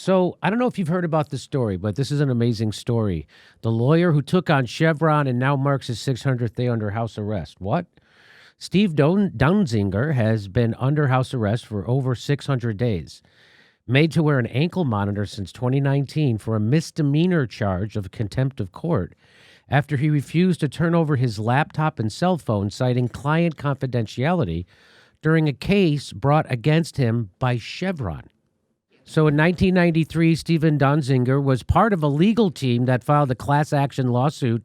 So I don't know if you've heard about this story, but this is an amazing story. The lawyer who took on Chevron and now marks his 600th day under house arrest. What? Steve Donziger has been under house arrest for over 600 days, made to wear an ankle monitor since 2019 for a misdemeanor charge of contempt of court after he refused to turn over his laptop and cell phone, citing client confidentiality during a case brought against him by Chevron. So in 1993, Stephen Donziger was part of a legal team that filed a class action lawsuit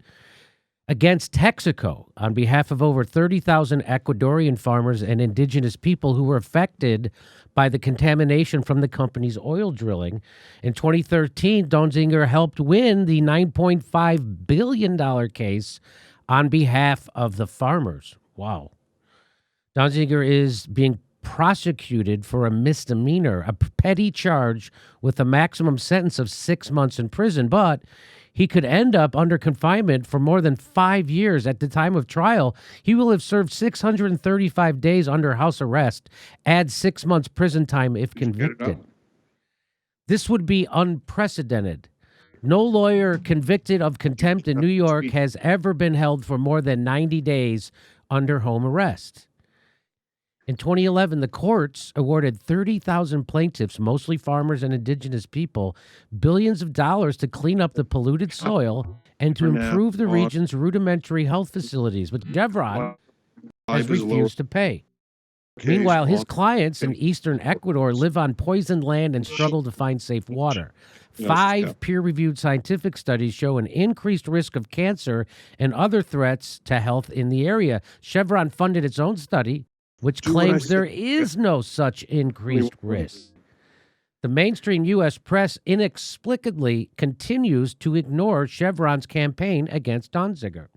against Texaco on behalf of over 30,000 Ecuadorian farmers and indigenous people who were affected by the contamination from the company's oil drilling. In 2013, Donziger helped win the $9.5 billion case on behalf of the farmers. Wow. Donziger is being prosecuted for a misdemeanor, a petty charge with a maximum sentence of 6 months in prison, but he could end up under confinement for more than 5 years. At the time of trial, he will have served 635 days under house arrest, add 6 months prison time if convicted. This would be unprecedented. No lawyer convicted of contempt in New York has ever been held for more than 90 days under home arrest. In 2011, the courts awarded 30,000 plaintiffs, mostly farmers and indigenous people, billions of dollars to clean up the polluted soil and to improve the region's rudimentary health facilities, but Chevron has refused to pay. Meanwhile, his clients in eastern Ecuador live on poisoned land and struggle to find safe water. 5 peer-reviewed scientific studies show an increased risk of cancer and other threats to health in the area. Chevron funded its own study, which claims there is no such increased risk. The mainstream U.S. press inexplicably continues to ignore Chevron's campaign against Donziger.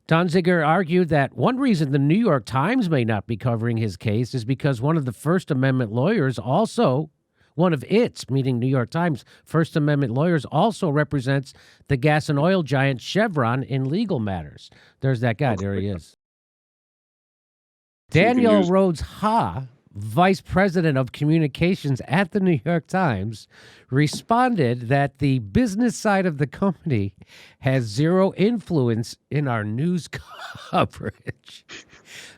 Donziger argued that one reason the New York Times may not be covering his case is because one of the First Amendment lawyers also, one of its, meaning New York Times, First Amendment lawyers also represents the gas and oil giant Chevron in legal matters. There's that guy. There he is. Daniel Rhodes Ha, vice president of communications at the New York Times, responded that the business side of the company has zero influence in our news coverage.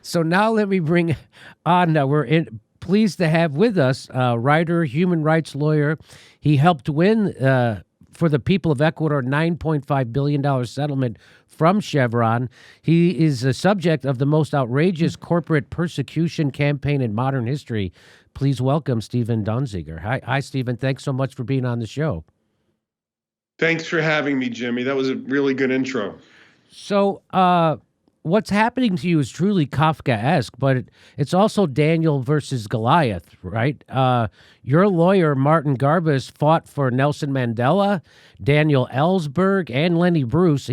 So now let me bring on, pleased to have with us writer, human rights lawyer. He helped win for the people of Ecuador $9.5 billion settlement from Chevron. He is a subject of the most outrageous corporate persecution campaign in modern history. Please welcome Stephen Donziger. Hi, Stephen. Thanks so much for being on the show. Thanks for having me, Jimmy. That was a really good intro. So what's happening to you is truly Kafkaesque, but it's also Daniel versus Goliath, right? Your lawyer, Martin Garbus, fought for Nelson Mandela, Daniel Ellsberg, and Lenny Bruce.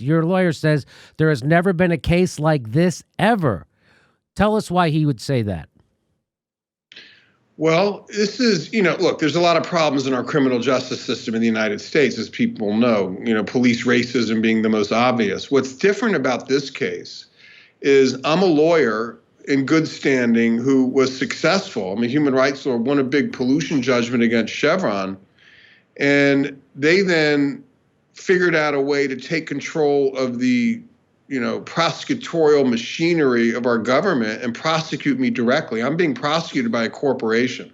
Your lawyer says, there has never been a case like this ever. Tell us why he would say that. Well, this is, look, there's a lot of problems in our criminal justice system in the United States, as people know, police racism being the most obvious. What's different about this case is I'm a lawyer in good standing who was successful. I'm a human rights lawyer, won a big pollution judgment against Chevron. And they then figured out a way to take control of the prosecutorial machinery of our government and prosecute me directly. I'm being prosecuted by a corporation.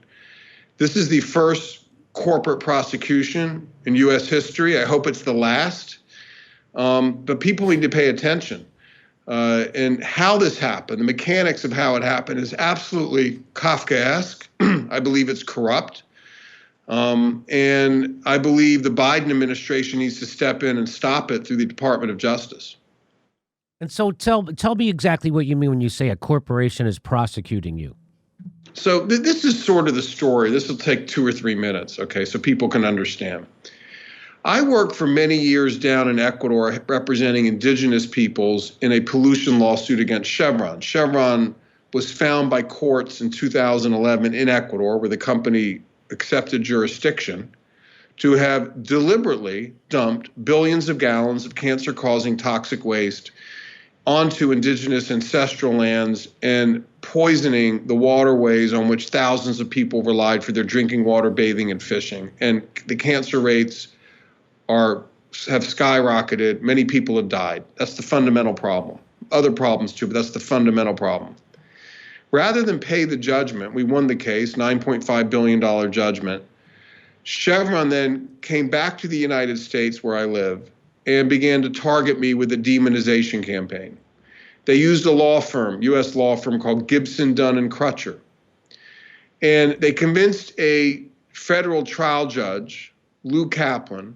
This is the first corporate prosecution in U.S. history. I hope it's the last. But people need to pay attention. And how this happened, the mechanics of how it happened is absolutely Kafkaesque. I believe it's corrupt. And I believe the Biden administration needs to step in and stop it through the Department of Justice. And so tell me exactly what you mean when you say a corporation is prosecuting you. So this is sort of the story. This will take 2 or 3 minutes, okay, so people can understand. I worked for many years down in Ecuador representing indigenous peoples in a pollution lawsuit against Chevron. Chevron was found by courts in 2011 in Ecuador, where the company accepted jurisdiction, to have deliberately dumped billions of gallons of cancer-causing toxic waste onto indigenous ancestral lands and poisoning the waterways on which thousands of people relied for their drinking water, bathing, and fishing. And the cancer rates have skyrocketed. Many people have died. That's the fundamental problem. Other problems too, but that's the fundamental problem. Rather than pay the judgment, we won the case, $9.5 billion judgment. Chevron then came back to the United States, where I live, and began to target me with a demonization campaign. They used a law firm, U.S. law firm called Gibson, Dunn and Crutcher. And they convinced a federal trial judge, Lou Kaplan,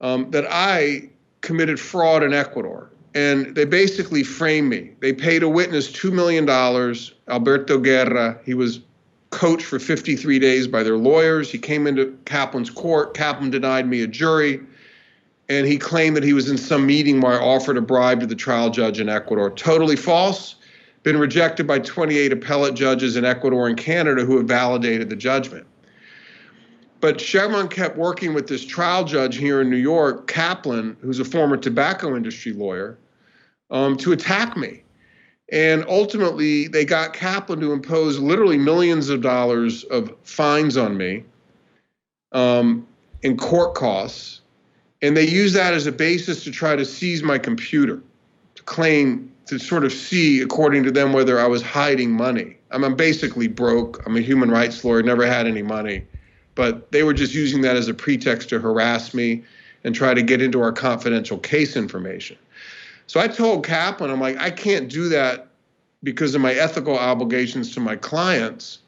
that I committed fraud in Ecuador. And they basically framed me. They paid a witness $2 million, Alberto Guerra. He was coached for 53 days by their lawyers. He came into Kaplan's court. Kaplan denied me a jury. And he claimed that he was in some meeting where I offered a bribe to the trial judge in Ecuador. Totally false. Been rejected by 28 appellate judges in Ecuador and Canada who have validated the judgment. But Chevron kept working with this trial judge here in New York, Kaplan, who's a former tobacco industry lawyer, to attack me. And ultimately, they got Kaplan to impose literally millions of dollars of fines on me in court costs. And they used that as a basis to try to seize my computer, to claim, to sort of see, according to them, whether I was hiding money. I'm basically broke. I'm a human rights lawyer, never had any money. But they were just using that as a pretext to harass me and try to get into our confidential case information. So I told Kaplan, I'm like, I can't do that because of my ethical obligations to my clients.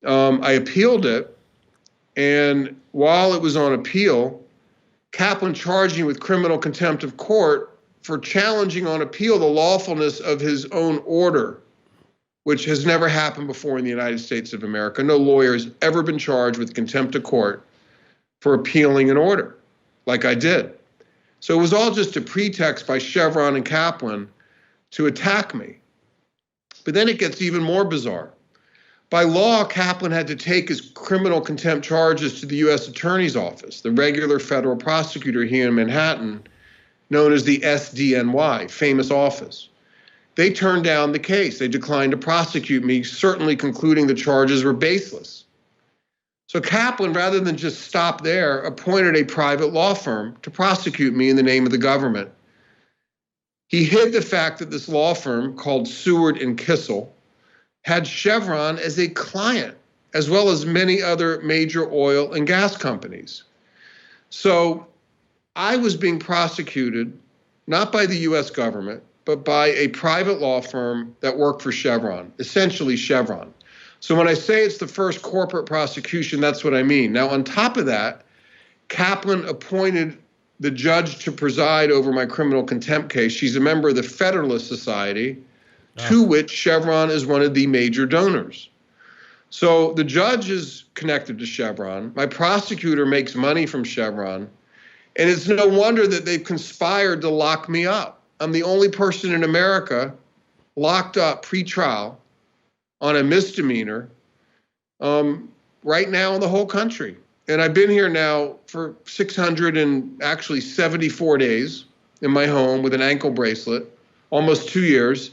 I appealed it. And while it was on appeal, Kaplan charged me with criminal contempt of court for challenging on appeal the lawfulness of his own order, which has never happened before in the United States of America. No lawyer has ever been charged with contempt of court for appealing an order like I did. So it was all just a pretext by Chevron and Kaplan to attack me. But then it gets even more bizarre. By law, Kaplan had to take his criminal contempt charges to the U.S. Attorney's Office, the regular federal prosecutor here in Manhattan, known as the SDNY, famous office. They turned down the case. They declined to prosecute me, certainly concluding the charges were baseless. So Kaplan, rather than just stop there, appointed a private law firm to prosecute me in the name of the government. He hid the fact that this law firm, called Seward and Kissel, had Chevron as a client, as well as many other major oil and gas companies. So I was being prosecuted, not by the U.S. government, but by a private law firm that worked for Chevron, essentially Chevron. So when I say it's the first corporate prosecution, that's what I mean. Now, on top of that, Kaplan appointed the judge to preside over my criminal contempt case. She's a member of the Federalist Society, to which Chevron is one of the major donors. So the judge is connected to Chevron. My prosecutor makes money from Chevron. And it's no wonder that they've conspired to lock me up. I'm the only person in America locked up pre-trial on a misdemeanor right now in the whole country. And I've been here now for 674 days in my home with an ankle bracelet, almost 2 years.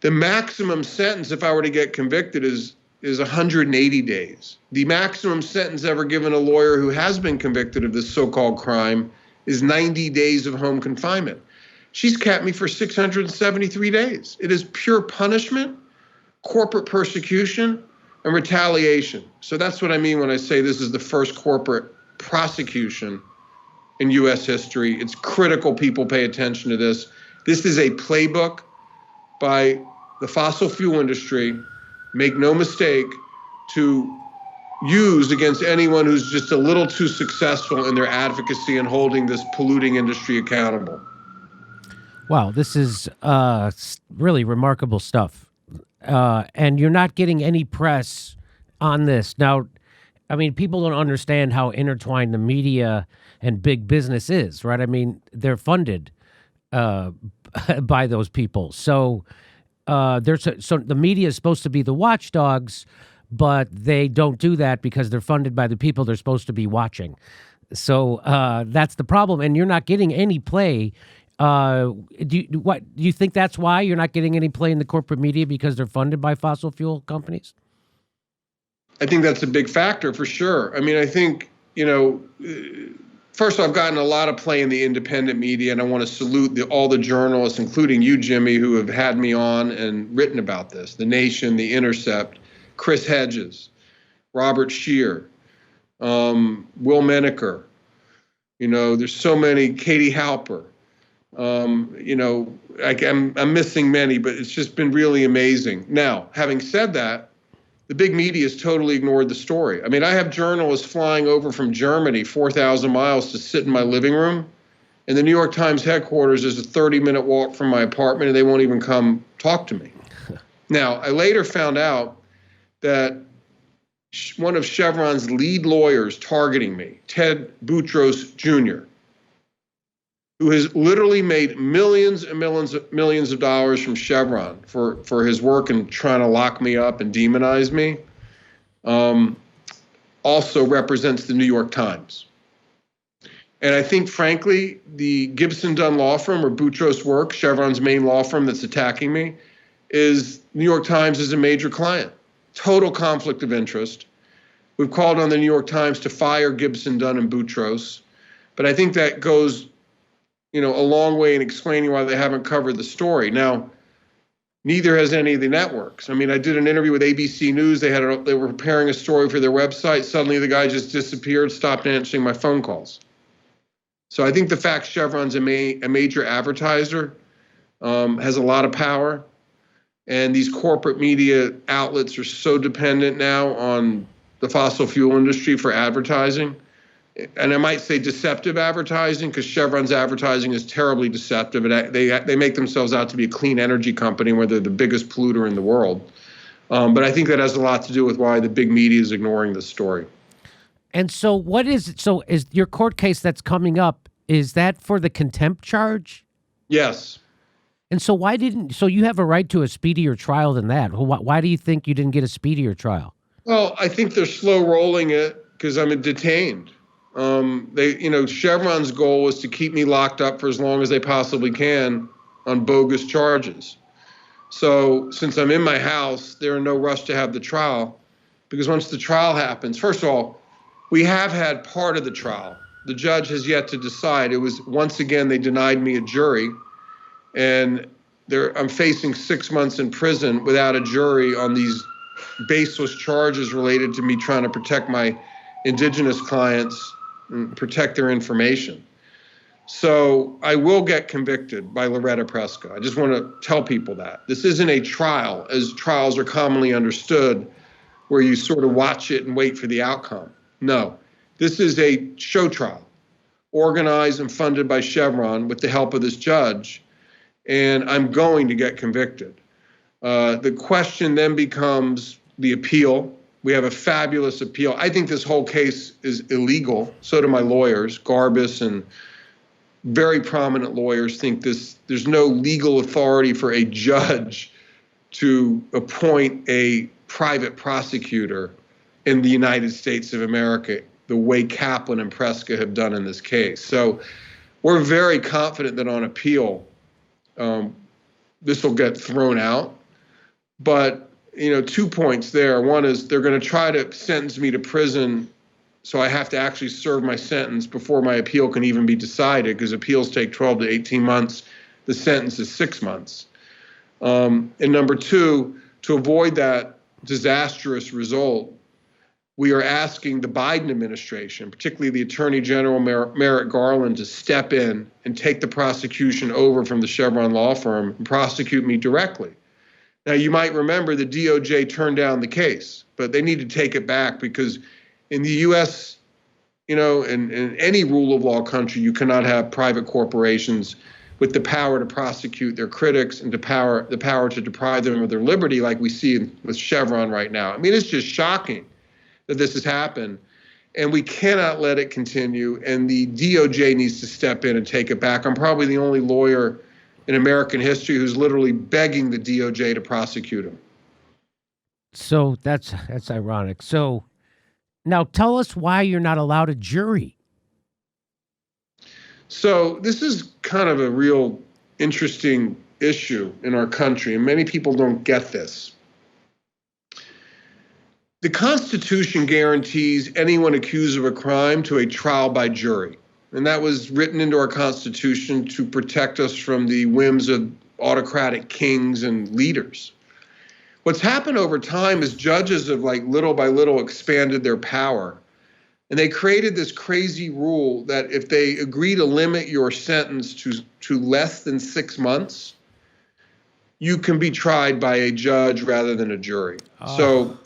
The maximum sentence, if I were to get convicted, is 180 days. The maximum sentence ever given a lawyer who has been convicted of this so-called crime is 90 days of home confinement. She's kept me for 673 days. It is pure punishment, corporate persecution, and retaliation. So that's what I mean when I say this is the first corporate prosecution in U.S. history. It's critical people pay attention to this. This is a playbook by the fossil fuel industry, make no mistake, to use against anyone who's just a little too successful in their advocacy and holding this polluting industry accountable. Wow, this is really remarkable stuff. And you're not getting any press on this. Now, I mean, people don't understand how intertwined the media and big business is, right? I mean, they're funded by those people. So so the media is supposed to be the watchdogs, but they don't do that because they're funded by the people they're supposed to be watching. So that's the problem. And you're not getting any play Do you think that's why you're not getting any play in the corporate media because they're funded by fossil fuel companies? I think that's a big factor for sure. I mean, I think, first of all, I've gotten a lot of play in the independent media, and I want to salute all the journalists, including you, Jimmy, who have had me on and written about this. The Nation, The Intercept, Chris Hedges, Robert Scheer, Will Menaker. There's so many, Katie Halper. I'm missing many, but it's just been really amazing. Now, having said that, the big media has totally ignored the story. I mean, I have journalists flying over from Germany 4,000 miles to sit in my living room, and the New York Times headquarters is a 30-minute walk from my apartment, and they won't even come talk to me. Now, I later found out that one of Chevron's lead lawyers targeting me, Ted Boutros Jr., who has literally made millions and millions of dollars from Chevron for his work in trying to lock me up and demonize me, also represents the New York Times. And I think, frankly, the Gibson Dunn law firm, or Boutros Work, Chevron's main law firm that's attacking me, is New York Times is a major client. Total conflict of interest. We've called on the New York Times to fire Gibson Dunn and Boutros, but I think that goes a long way in explaining why they haven't covered the story. Now, neither has any of the networks. I mean, I did an interview with ABC News. They were preparing a story for their website. Suddenly, the guy just disappeared, stopped answering my phone calls. So I think the fact Chevron's a major advertiser has a lot of power. And these corporate media outlets are so dependent now on the fossil fuel industry for advertising. And I might say deceptive advertising, because Chevron's advertising is terribly deceptive. They make themselves out to be a clean energy company where they're the biggest polluter in the world. But I think that has a lot to do with why the big media is ignoring this story. And so is your court case that's coming up, is that for the contempt charge? Yes. And so so you have a right to a speedier trial than that. Why do you think you didn't get a speedier trial? Well, I think they're slow rolling it because I'm detained. Chevron's goal is to keep me locked up for as long as they possibly can on bogus charges. So since I'm in my house, they're in no rush to have the trial, because once the trial happens, first of all, we have had part of the trial. The judge has yet to decide. It was, once again, they denied me a jury, and I'm facing 6 months in prison without a jury on these baseless charges related to me trying to protect my indigenous clients and protect their information. So I will get convicted by Loretta Preska. I just want to tell people that. This isn't a trial, as trials are commonly understood, where you sort of watch it and wait for the outcome. No, this is a show trial, organized and funded by Chevron with the help of this judge, and I'm going to get convicted. The question then becomes the appeal. We have a fabulous appeal. I think this whole case is illegal. So do my lawyers. Garbus and very prominent lawyers think there's no legal authority for a judge to appoint a private prosecutor in the United States of America the way Kaplan and Preska have done in this case. So we're very confident that on appeal, this will get thrown out. But 2 points there. One is they're going to try to sentence me to prison, so I have to actually serve my sentence before my appeal can even be decided, because appeals take 12 to 18 months. The sentence is 6 months. And number two, to avoid that disastrous result, we are asking the Biden administration, particularly the Attorney General Merrick Garland, to step in and take the prosecution over from the Chevron law firm and prosecute me directly. Now, you might remember the DOJ turned down the case, but they need to take it back, because in the U.S., in any rule of law country, you cannot have private corporations with the power to prosecute their critics and the power to deprive them of their liberty, like we see with Chevron right now. I mean, it's just shocking that this has happened, and we cannot let it continue, and the DOJ needs to step in and take it back. I'm probably the only lawyer in American history who's literally begging the DOJ to prosecute him. So that's ironic. So now tell us why you're not allowed a jury. So this is kind of a real interesting issue in our country, and many people don't get this. The Constitution guarantees anyone accused of a crime to a trial by jury. And that was written into our Constitution to protect us from the whims of autocratic kings and leaders. What's happened over time is judges have little by little expanded their power. And they created this crazy rule that if they agree to limit your sentence to less than 6 months, you can be tried by a judge rather than a jury. So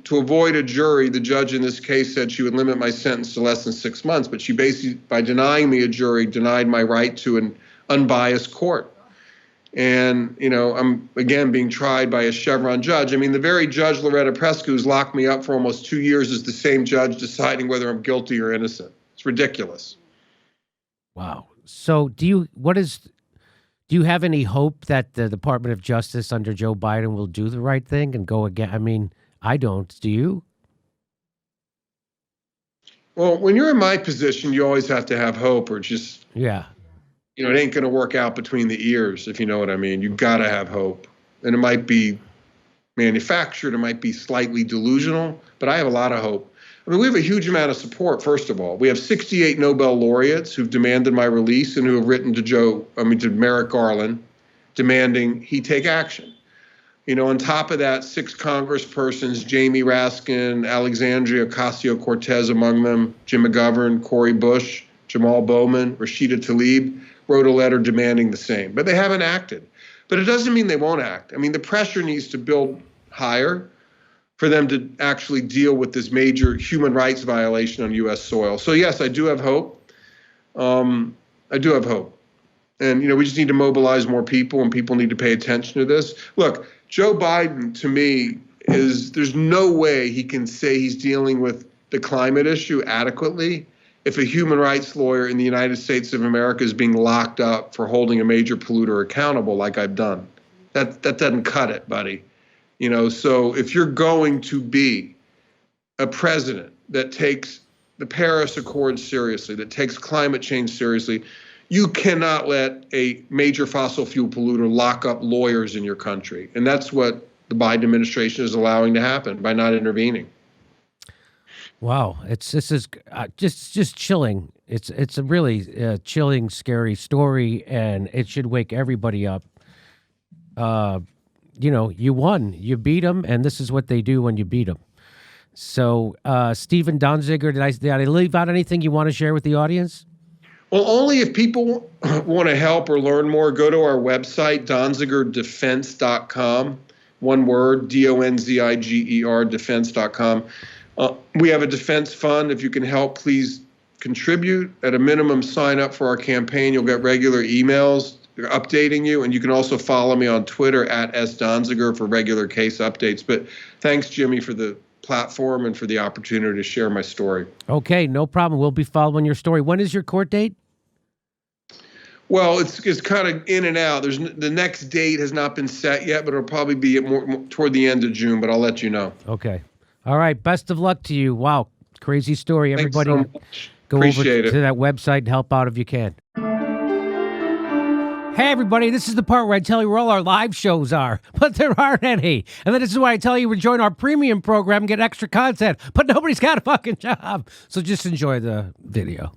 to avoid a jury, the judge in this case said she would limit my sentence to less than 6 months, but she basically, by denying me a jury, denied my right to an unbiased court. And, I'm, again, being tried by a Chevron judge. I mean, the very judge, Loretta Prescott, who's locked me up for almost 2 years, is the same judge deciding whether I'm guilty or innocent. It's ridiculous. Wow. So do you have any hope that the Department of Justice under Joe Biden will do the right thing and go again? I mean, I don't. Do you? Well, when you're in my position, you always have to have hope, or just, yeah. It ain't going to work out between the ears, if you know what I mean. You got to have hope. And it might be manufactured, it might be slightly delusional, but I have a lot of hope. I mean, we have a huge amount of support, first of all. We have 68 Nobel laureates who've demanded my release and who have written to Merrick Garland, demanding he take action. On top of that, 6 congresspersons, Jamie Raskin, Alexandria Ocasio-Cortez among them, Jim McGovern, Cori Bush, Jamal Bowman, Rashida Tlaib, wrote a letter demanding the same. But they haven't acted. But it doesn't mean they won't act. I mean, the pressure needs to build higher for them to actually deal with this major human rights violation on U.S. soil. So, yes, I do have hope. I do have hope. And, we just need to mobilize more people, and people need to pay attention to this. Look, Joe Biden, to me, there's no way he can say he's dealing with the climate issue adequately if a human rights lawyer in the United States of America is being locked up for holding a major polluter accountable like I've done. That doesn't cut it, buddy. So if you're going to be a president that takes the Paris Accord seriously, that takes climate change seriously, you cannot let a major fossil fuel polluter lock up lawyers in your country. And that's what the Biden administration is allowing to happen by not intervening. Wow, this is just chilling. It's a really chilling, scary story, and it should wake everybody up. You won, you beat them, and this is what they do when you beat them. So, Stephen Donziger, did I leave out anything you want to share with the audience? Well, only if people want to help or learn more, go to our website, donzigerdefense.com. One word, DONZIGER, defense.com. We have a defense fund. If you can help, please contribute. At a minimum, sign up for our campaign. You'll get regular emails updating you. And you can also follow me on Twitter at @SDonziger for regular case updates. But thanks, Jimmy, for the platform and for the opportunity to share my story. Okay, no problem. We'll be following your story. When is your court date? Well, it's kind of in and out. The next date has not been set yet, but it'll probably be more toward the end of June, but I'll let you know. Okay. All right. Best of luck to you. Wow. Crazy story. Everybody Thanks so much. Go Appreciate over to that website and help out if you can. Hey, everybody, this is the part where I tell you where all our live shows are, but there aren't any. And then this is why I tell you to join our premium program and get extra content, but nobody's got a fucking job. So just enjoy the video.